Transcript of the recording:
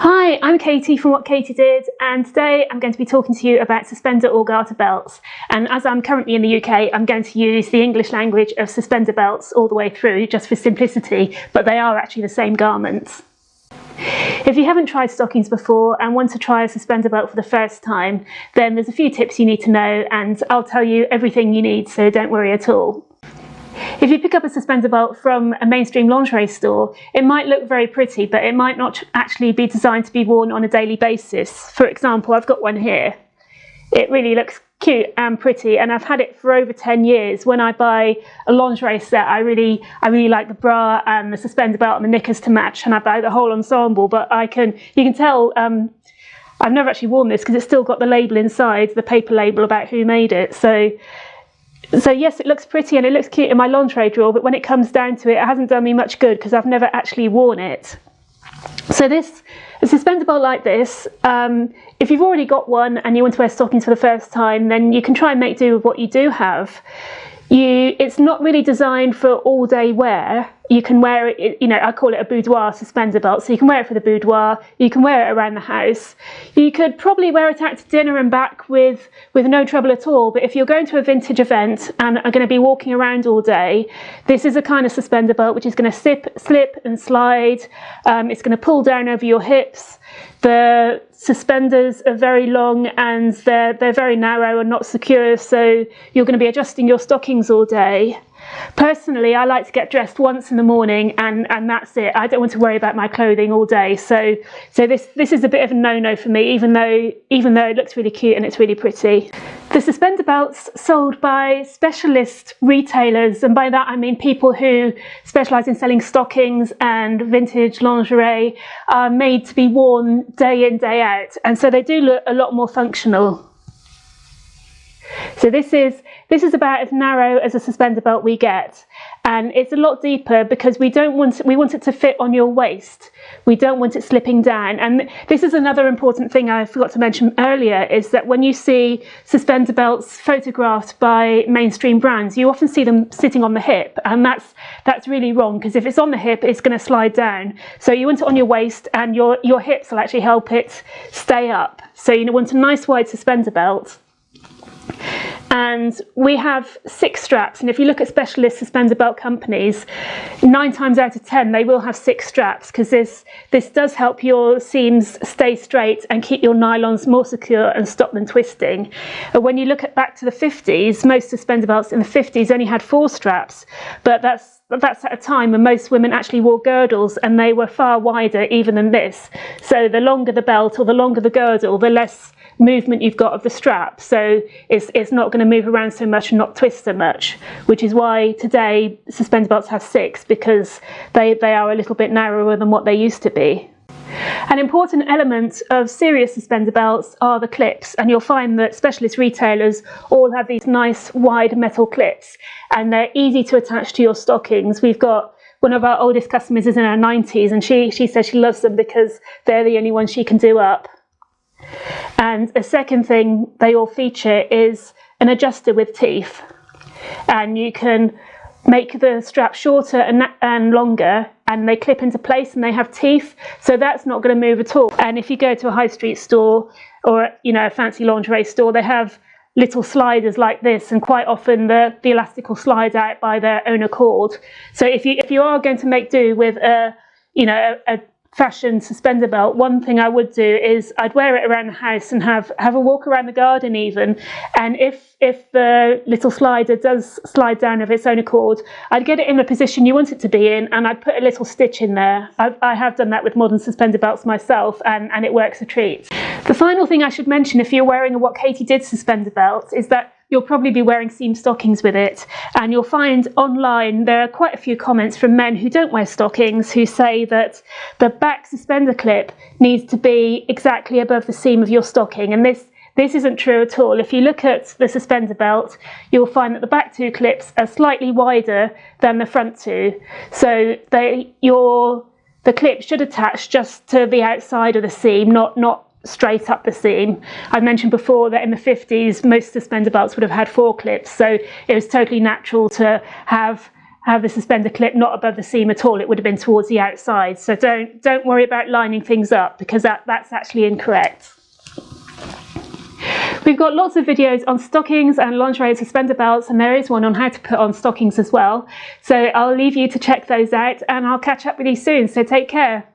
Hi, I'm Katie from What Katie Did, and today I'm going to be talking to you about suspender or garter belts. And as I'm currently in the UK, I'm going to use the English language of suspender belts all the way through, just for simplicity, but they are actually the same garments. If you haven't tried stockings before and want to try a suspender belt for the first time, then there's a few tips you need to know, and I'll tell you everything you need, so don't worry at all. If you pick up a suspender belt from a mainstream lingerie store, it might look very pretty, but it might not actually be designed to be worn on a daily basis. For example, I've got one here. It really looks cute and pretty, and I've had it for over 10 years. When I buy a lingerie set, I really like the bra and the suspender belt and the knickers to match, and I buy the whole ensemble. But you can tell I've never actually worn this because it's still got the label inside, the paper label about who made it. So yes, it looks pretty and it looks cute in my lingerie drawer, but when it comes down to it, it hasn't done me much good because I've never actually worn it. So a suspender belt like this, if you've already got one and you want to wear stockings for the first time, then you can try and make do with what you do have. It's not really designed for all day wear. You can wear it, I call it a boudoir suspender belt, so you can wear it for the boudoir, you can wear it around the house. You could probably wear it out to dinner and back with no trouble at all, but if you're going to a vintage event and are going to be walking around all day, this is a kind of suspender belt which is going to slip and slide. It's going to pull down over your hips. The suspenders are very long and they're very narrow and not secure, so you're going to be adjusting your stockings all day. Personally, I like to get dressed once in the morning and that's it. I don't want to worry about my clothing all day. So this is a bit of a no-no for me, even though it looks really cute and it's really pretty. The suspender belts sold by specialist retailers, and by that I mean people who specialise in selling stockings and vintage lingerie, are made to be worn day in, day out, and so they do look a lot more functional. So this is about as narrow as a suspender belt we get, and it's a lot deeper because we want it to fit on your waist. We don't want it slipping down. And this is another important thing I forgot to mention earlier, is that when you see suspender belts photographed by mainstream brands, you often see them sitting on the hip, and that's really wrong, because if it's on the hip, it's going to slide down. So you want it on your waist, and your hips will actually help it stay up. So you want a nice wide suspender belt. And we have 6 straps, and if you look at specialist suspender belt companies, 9 times out of 10 they will have 6 straps, because this does help your seams stay straight and keep your nylons more secure and stop them twisting. And when you look back to the 50s, most suspender belts in the 50s only had 4 straps, but that's at a time when most women actually wore girdles, and they were far wider even than this. So the longer the belt or the longer the girdle, the less movement you've got of the strap, so it's not going to move around so much and not twist so much, which is why today suspender belts have 6, because they are a little bit narrower than what they used to be. An important element of serious suspender belts are the clips, and you'll find that specialist retailers all have these nice wide metal clips, and they're easy to attach to your stockings. We've got one of our oldest customers is in her 90s, and she says she loves them because they're the only ones she can do up. And a second thing they all feature is an adjuster with teeth, and you can make the strap shorter and longer, and they clip into place and they have teeth, so that's not going to move at all. And if you go to a high street store or a fancy lingerie store, they have little sliders like this, and quite often the elastic will slide out by their own accord. So if you are going to make do with a fashion suspender belt, one thing I would do is I'd wear it around the house and have a walk around the garden even, and if the little slider does slide down of its own accord, I'd get it in the position you want it to be in, and I'd put a little stitch in there. I have done that with modern suspender belts myself, and it works a treat. The final thing I should mention, if you're wearing a What Katie Did suspender belt, is that you'll probably be wearing seam stockings with it, and you'll find online there are quite a few comments from men who don't wear stockings who say that the back suspender clip needs to be exactly above the seam of your stocking, and this isn't true at all. If you look at the suspender belt, you'll find that the back 2 clips are slightly wider than the front 2, so the clip should attach just to the outside of the seam, not straight up the seam. I mentioned before that in the 50s most suspender belts would have had 4 clips, so it was totally natural to have have the suspender clip not above the seam at all. It would have been towards the outside. So don't worry about lining things up, because that's actually incorrect. We've got lots of videos on stockings and lingerie and suspender belts, and there is one on how to put on stockings as well. So I'll leave you to check those out, and I'll catch up with you soon. So take care.